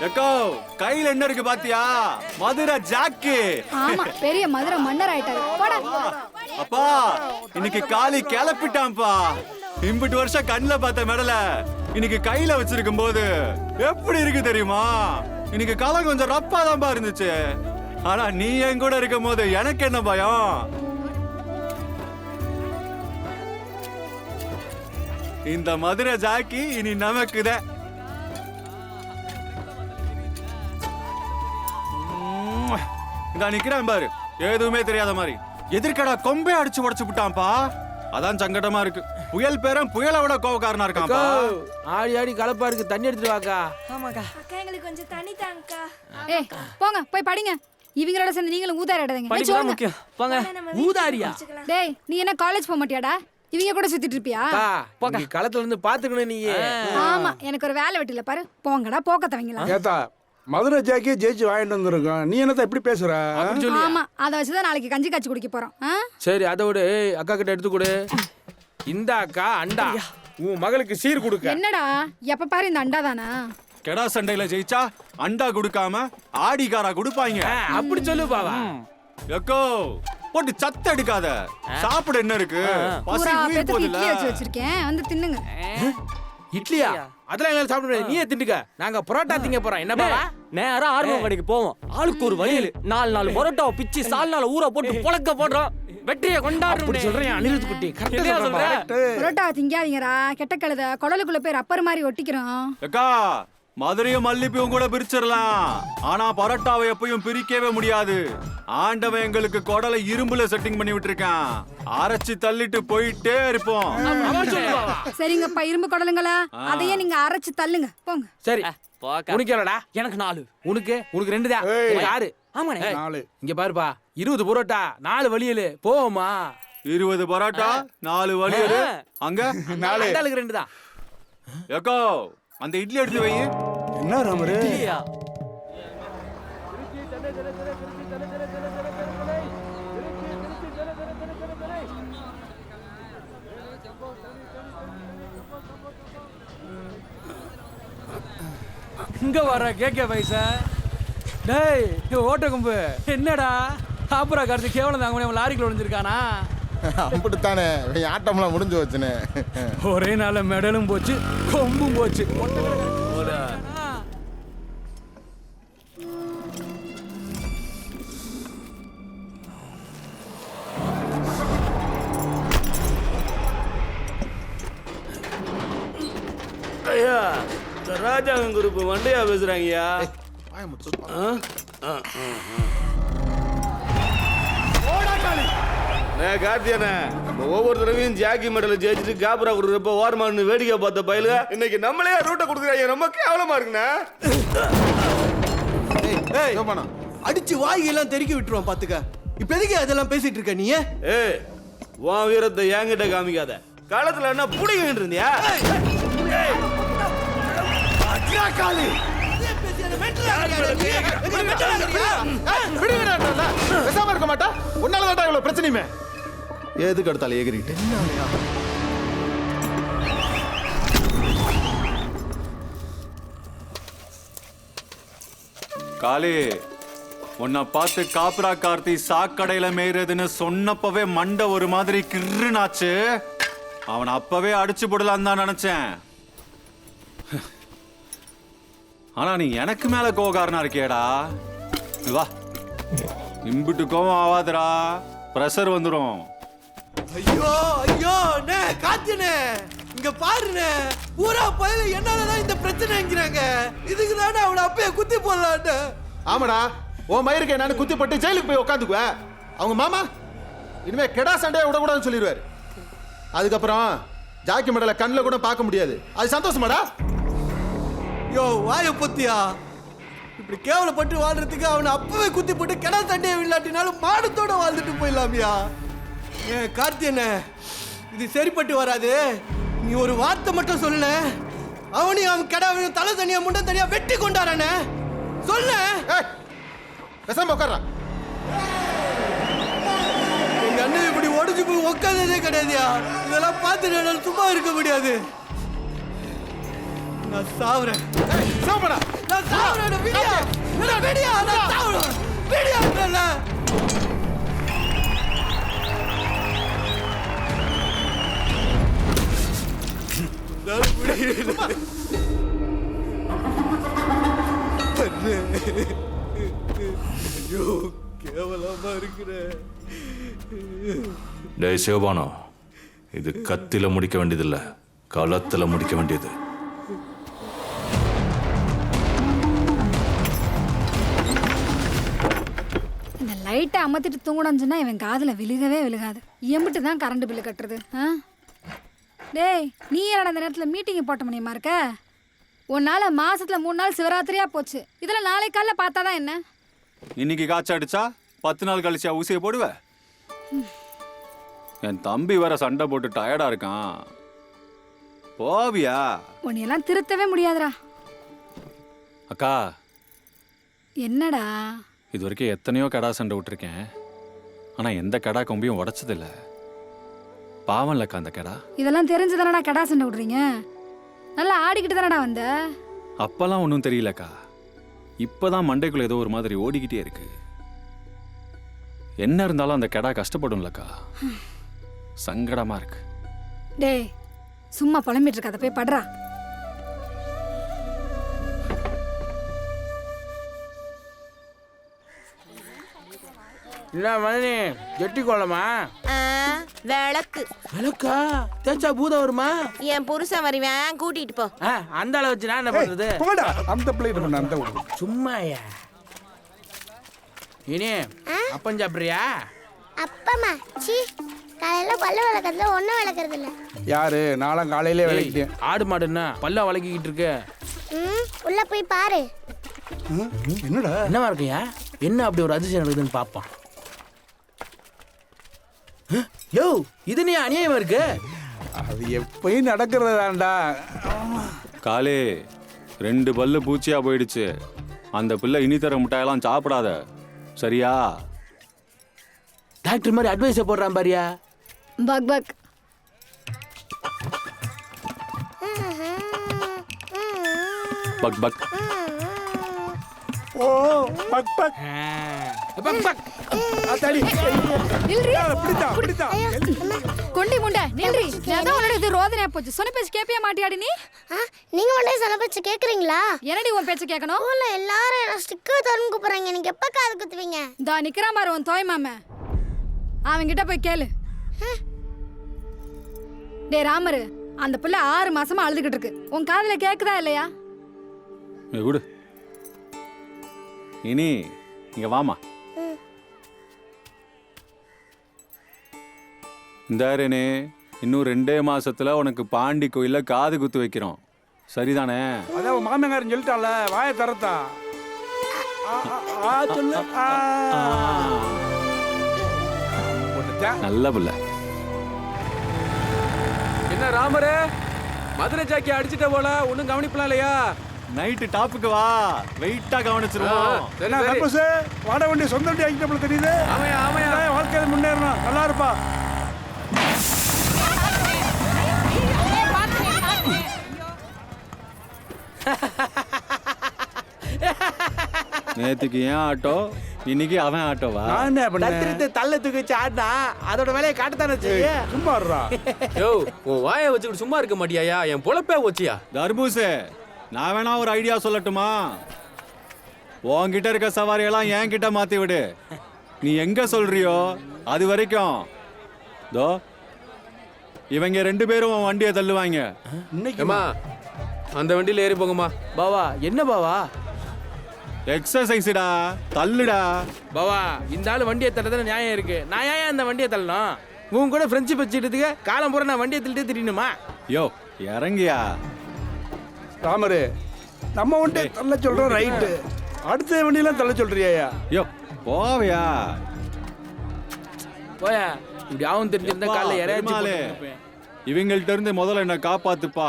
Echo கையில என்ன இருக்கு பாத்தியா? மதுரை ஜாக்கு. ஆமா, பெரிய மதுரை மன்னர் ஆயிட்டாரு. போடா. அப்பா இன்னைக்கு காலி கிளப்பிட்டான்ப்பா. இம்பிட்டு வருஷம் கண்ணுல பார்த்த மெடல இன்னைக்கு கையில வச்சிருக்கும் போது எப்படி இருக்கு தெரியுமா? இன்னைக்கு காலம் கொஞ்சம் ரப்பா தான் இருந்துச்சு. ஆனா நீ என் கூட இருக்கும் போது எனக்கு என்ன பயம்? இந்த மதுரை ஜாக்கி இனி நமக்குதான். இந்த நிக்கிறேன் பாரு, எதுவுமே தெரியாத மாதிரி எதிர்கடா கொம்பே அடிச்சு உடைச்சு விட்டான்ப்பா. அதான் சங்கடமா இருக்கு. புயல் பேரன் புயலை விட கோவக்காரனா இருக்கான்ப்பா. ஆடி ஆடி கலப்பா இருக்கு, தண்ணி எடுத்துட்டு வாக்கா. ஆமாக்கா. அக்கா எங்களுக்கு கொஞ்சம் தண்ணி தாங்கக்கா. ஏய் போங்க போய் படிங்க. இவங்களோட சேர்ந்து நீங்களும் ஊதாரி ஆடாதீங்க. படிப்பு முக்கியம். போங்க. ஊதாரியா? டேய் நீ என்ன காலேஜ் போக மாட்டியாடா? இவங்க கூட சுத்திட்டு இருப்பியா? போங்க. களத்துல இருந்து பாத்துக்கணும் நீ. ஆமா, எனக்கு ஒரு வேலை வெட்டில பாரு. போங்கடா போக்கத்தவங்களா. ஏத்தா மதுரை ஜாக்கியே ஜெயிச்சு வாங்கிட்டு வந்திருக்கோம். நீ என்னத்த இப்படி பேசுற? ஆமா, அத வச்சுதான் நாளைக்கு கஞ்சி காய்ச்சி குடிக்க போறோம். சரி அதை விடு, அக்கா கிட்ட எடுத்து கொடு. இந்த அக்கா அண்டா உன் மகளுக்கு சீர் கொடுக்க. என்னடா எப்ப பாரு இந்த அண்டா தானா? கெடா சண்டையில ஜெயிச்சா அண்டா கொடுக்காம ஆடிகாரா கொடுப்பாங்க. அப்படி சொல்லு பாவா. எக்கோ போட்டு சத்த எடுக்காத. சாப்பிட என்ன இருக்கு? பசி பூரா உயிர் பேத்துக்கு போகுதுல. இட்லி வச்சு வச்சிருக்கேன், வந்து தின்னுங்க. இட்லியா? அதெல்லாம் என்னால சாப்பிட முடியாது. நீயே திண்டுக்க. நாங்க பரோட்டா திங்க போறோம். என்ன பாவா? நேரா ஆர்வம் கடைக்கு போவோம். ஆளுக்கு ஒரு வழியில் 4 பரோட்டாவை பிச்சு சால்னால ஊற போட்டு புழக்க போடுறோம். வெற்றியை கொண்டாடுறோம். சொல்றேன் அனிருத் குட்டி. கரெக்டா சொல்றேன். புரோட்டா திங்காதீங்கடா, கெட்ட கழுத. குடலுக்குள்ள போய் ரப்பர் மாதிரி ஒட்டிக்கிறோம். எக்கா மதுரையும் மல்லிப்பூவும் கூட பிரிச்சிடலாம். ஆனா பரோட்டாவை எப்பயும் பிரிக்கவே முடியாது. ஆண்டவன் எங்களுக்கு குடலை இரும்புல செட்டிங் பண்ணி விட்டுருக்கான். அரைச்சு தள்ளிட்டு போயிட்டே இருப்போம். சரிங்கப்பா, இரும்பு குடலுங்களா, அதையே நீங்க அரைச்சு தள்ளுங்க. போங்க. சரி உனக்கு எவ்வளோடா? எனக்கு 4. உனக்கு 2 தான். 6. ஆமாண்ணே. 4. இங்க பாருப்பா, 20 புரோட்டா 4 வழியலு போவோமா? 20 பரோட்டா 4 வழியல். அங்க 4 2 தான். எக்கோ அந்த இட்லி எடுத்து வை. என்ன ராமரு? இல்லையா? இங்க வர கேக்க பைசா. டேய் ஓட்ட கும்பு, என்னடா ஆப்புரா கார்த்தி கேவலம் தாங்க முடியாம லாரிக்குள்ள விழுந்திருக்கானா? அப்படித்தானே ஆட்டம்லாம் முடிஞ்சு வச்சுனே. ஒரே நாள்ல மெடலும் போச்சு, கொம்பும் போச்சு. ஐயா ராஜாங்க குரூப் வண்டையா பேசுறாங்கய்யா. கார்த்தியானே ஒவ்வொரு தடவையும் ஜாக்கி மெடல் ஜெயிச்சுட்டு காபரா கொடுக்குறப்ப ஓரமானு வேடிக்கை பார்த்த பயிலுக இன்னைக்கு நம்மளே ரூட்டை கொடுக்குறாங்க. ரொம்ப கேவலமா இருக்குண்ணா. அடிச்சு வாயெல்லாம் தெறிக்க விட்டுருவான் பாத்துக்க. இப்ப எதுக்கு அதெல்லாம் பேசிட்டு இருக்க நீ? ஏய் உன் வீரத்தை என்கிட்ட காமிக்காத. காலத்துல என்ன புடிங்கிட்டு இருந்தியா? பேசாம இருக்க மாட்டா? உன்னாலதான் இவ்வளவு பிரச்சனையுமே. எதுக்கு அடுத்தால ஏகிரிட்டு காளி, உன்னை பார்த்து காப்ரா கார்த்தி சாக்கடையில மேய்றதுன்னு சொன்னப்பவே மண்டை ஒரு மாதிரி கிருனாச்சு. அவன் அப்பவே அடிச்சு போடலாம் தான் நினைச்சேன். ஆனா நீ எனக்கு மேல கோகாரனா இருக்கியடா. வா, இம்பிட்டு கோவம் ஆவாதடா, பிரஷர் வந்துடும். ஐயோ ஐயோ அண்ணே, காத்தியனே இங்க பாருண்ணே. பூரா பயில என்னாலதான் இந்த பிரச்சனைங்கிறாங்க. இதுக்கு தானே அவனை அப்பயே குத்தி போடலான்னு. ஆமாடா, உன் மயிருக்கு என்னன்னு குத்தி போட்டு ஜெயிலுக்கு போய் உட்காந்துக்குவ. அவங்க மாமா இனிமே கெடா சண்டையை விடக்கூடாதுன்னு சொல்லிடுவாரு. அதுக்கப்புறம் ஜாக்கி மெடலை கண்ணில் கூட பார்க்க முடியாது. அது சந்தோஷமாடா? யோ வாய பொத்தியா, இப்படி கேவலப்பட்டு வாழ்றதுக்கு அவனை அப்பவே குத்தி போட்டு கிடா சண்டையை விளையாட்டினாலும் மாடத்தோட வாழ்ந்துட்டு போயிடலாமியா. ஏன் கார்த்தியண்ணே, இது சரிப்பட்டு வராது. நீ ஒரு வார்த்தை மட்டும் சொல்ல, அவனையும் அவன் கிடாவையும் தலை தனியா முண்டை தனியா வெட்டி கொண்டாரானே சொல்ல. பேசாம உட்கார்றான். எங்க அண்ணன் இப்படி ஒடிஞ்சு போய் உட்காந்ததே கிடையாதுயா. இதெல்லாம் பார்த்து என்னால சும்மா இருக்க முடியாது. நான் சாவுறேன். சாப்பிடா நான் சாவுறேன். விடியா விடியா நான் சாவுறேன். விடியா ஐயோ கேவலமா இருக்கிற. டேய் சிவபானோ, இது கத்தில முடிக்க வேண்டியதில்ல, களத்துல முடிக்க வேண்டியது. இந்த லைட்டை அமர்த்திட்டு தூங்கணும்னு சொன்னா இவன் காதுல விழுகவே விழுகாது. எம்பிட்டு தான் கரண்ட் பில்லு கட்டுறது? டேய், நீ என்னடா இந்த நேரத்தில் மீட்டிங் போட்ட முடியுமா இருக்க? உன்னால மாசத்துல 3 நாள் சிவராத்திரியா போச்சு. இதுல நாளை காலைல பார்த்தாதான் என்ன? இன்னைக்கு காய்ச்சல் அடிச்சா 10 நாள் கழிச்சா ஊசியை போடுவ? என் தம்பி வேற சண்டை போட்டு டயர்டா இருக்கான். போவியா? உன்னையெல்லாம் திருத்தவே முடியாதுடா. அக்கா, என்னடா? இது வரைக்கும் எத்தனையோ கடா சண்டை விட்டுருக்கேன். ஆனா எந்த கடா கொம்பியும் உடைச்சதில்ல. பாவம் இல்லக்கா அந்த கடா. இதெல்லாம் தெரிஞ்சு தானடா கடா சண்டை விடுறீங்க? நல்லா ஆடிக்கிட்டு தானடா வந்த. அப்பெல்லாம் ஒன்றும் தெரியலக்கா. இப்பதான் மண்டைக்குள்ள ஏதோ ஒரு மாதிரி ஓடிக்கிட்டே இருக்கு. என்ன இருந்தாலும் அந்த கடா கஷ்டப்படும்லக்கா. சங்கடமா இருக்கு. டேய், சும்மா புலம்பிட்டு இருக்காத, போய் படுறா. என்ன மதனி, ஜெட்டி கோலமா? விளக்கு விளக்கா தேய்ச்சா பூதம் வருமா? என் புருஷன் வருவேன், கூட்டிட்டு போ. அந்த அளவு வச்சு நான் என்ன பண்றது? போடா அந்த பிளேட் பண்ண அந்த விடு. சும்மாயா இனி அப்பம் சாப்பிட்றியா? அப்பமா சி காலையில பல்லு விளக்கறதுல ஒன்றும் விளக்கறது இல்லை. யாரு? நானும் காலையிலே விளக்கிட்டேன். ஆடு மாடுன்னா பல்ல வளக்கிக்கிட்டு இருக்கு. உள்ள போய் பாரு. என்னடா என்னவா இருக்கியா? என்ன அப்படி ஒரு அதிசயம் நடக்குதுன்னு பார்ப்போம். யோ, இது நீ அநியாயமா இருக்கு. அது எப்பயும் நடக்கிறதாண்டா. காலே 2 பல்லு பூச்சியா போயிடுச்சு. அந்த பிள்ளை இனி தர மிட்டாயெல்லாம் சாப்பிடாத, சரியா? டாக்டர் மாதிரி அட்வைஸ் போடுறான் பாரியா. பக் பக். பக் பக். ஓ பக் பக் பக் பக். அத்தாடி. நில்றி. பிடிடா பிடிடா. கொண்டி முண்டை நில்றி. நான் தான் உன்னோட இது ரோதனையா போச்சு. சொன்ன பேச்சு கேப்பியா மாட்டியாடி நீ? நீங்க உடனே சொன்ன பேச்சு கேக்குறீங்களா? என்னடி உன் பேச்சு கேட்கணும்? ஊர்ல எல்லாரும் என்ன ஸ்டிக்கர் தரணும் கூப்பிடுறாங்க. நீங்க எப்ப காது குத்துவீங்க? இதா நிக்கிறான் பாரு உன் தோய் மாம. அவன்கிட்ட போய் கேளு. டே ராமரு, அந்த பிள்ளை 6 மாசமா அழுதுகிட்டு இருக்கு. உன் காதுல கேக்குதா இல்லையா? விடு. இனி இங்க வாமா. இந்தாரனே, இன்னும் 2 மாசத்துல உனக்கு பாண்டி கோயில்ல காது குத்து வைக்கிறோம், சரிதானே? அதான் மாமங்காரன் சொல்லிட்டால, வாயை தரத்தா. சொல்லு. நல்ல பிள்ளை. என்ன ராமரே, மதுரை ஜாக்கி அடிச்சிட்ட போல, ஒன்றும் கவனிப்பலாம் இல்லையா? நைட்டு டாப்புக்கு வா, வெயிட்டா கவனிச்சிருவோம். என்ன தப்பசு? வாட வண்டி சொந்த வண்டி ஆகிட்ட தெரியுது. ஆமையா ஆமையா, வாழ்க்கையில் முன்னேறணும், நல்லா இருப்பா. நேத்துக்கு ஏன் ஆட்டோ, இன்னைக்கு அவன் ஆட்டோவா? நான் என்ன பண்ணேன்? தள்ள தூக்கி வச்சு ஆடினா அதோட வேலையை காட்டத்தானே செய்ய. சும்மா இருடா. யோ, உன் வாயை வச்சுக்கிட்டு சும்மா இருக்க மாட்டியா? என் பொழப்பே போச்சியா? தர்பூசே, நான் வேணா ஒரு ஐடியா சொல்லட்டுமா? உன்கிட்ட இருக்க சவாரியெல்லாம் என் கிட்ட மாத்தி விடு. நீ எங்க சொல்றியோ அது வரைக்கும் தோ இவங்க 2 பேரும் உன் வண்டியை தள்ளுவாங்க. ஏமா, அந்த வண்டியில ஏறி போங்கம்மா. பாவா, என்ன பாவா? எக்ஸசைஸ்டா, தள்ளுடா. பாவா, இந்த ஆளு வண்டியை தள்ளதான நியாயம் இருக்கு. நான் ஏன் அந்த வண்டியை தள்ளணும்? உன் கூட ஃப்ரெண்ட்ஷிப் வச்சுக்கிட்டதுக்கு காலம் பூரா நான் வண்டியை தள்ளிட்டே திரியணுமா? யோ இறங்கியா. ராமரு, நம்ம வண்டி தள்ள சொல்றோம் ரைட்டு, அடுத்த வண்டியெல்லாம் தள்ள சொல்றியா? யோ போவியா? போயா, இப்படி ஆகும் தெரிஞ்சிருந்தா காலைல பெருமாளே, இறங்கி இவங்கள்ட்ட இருந்து முதல்ல என்ன காப்பாத்துப்பா.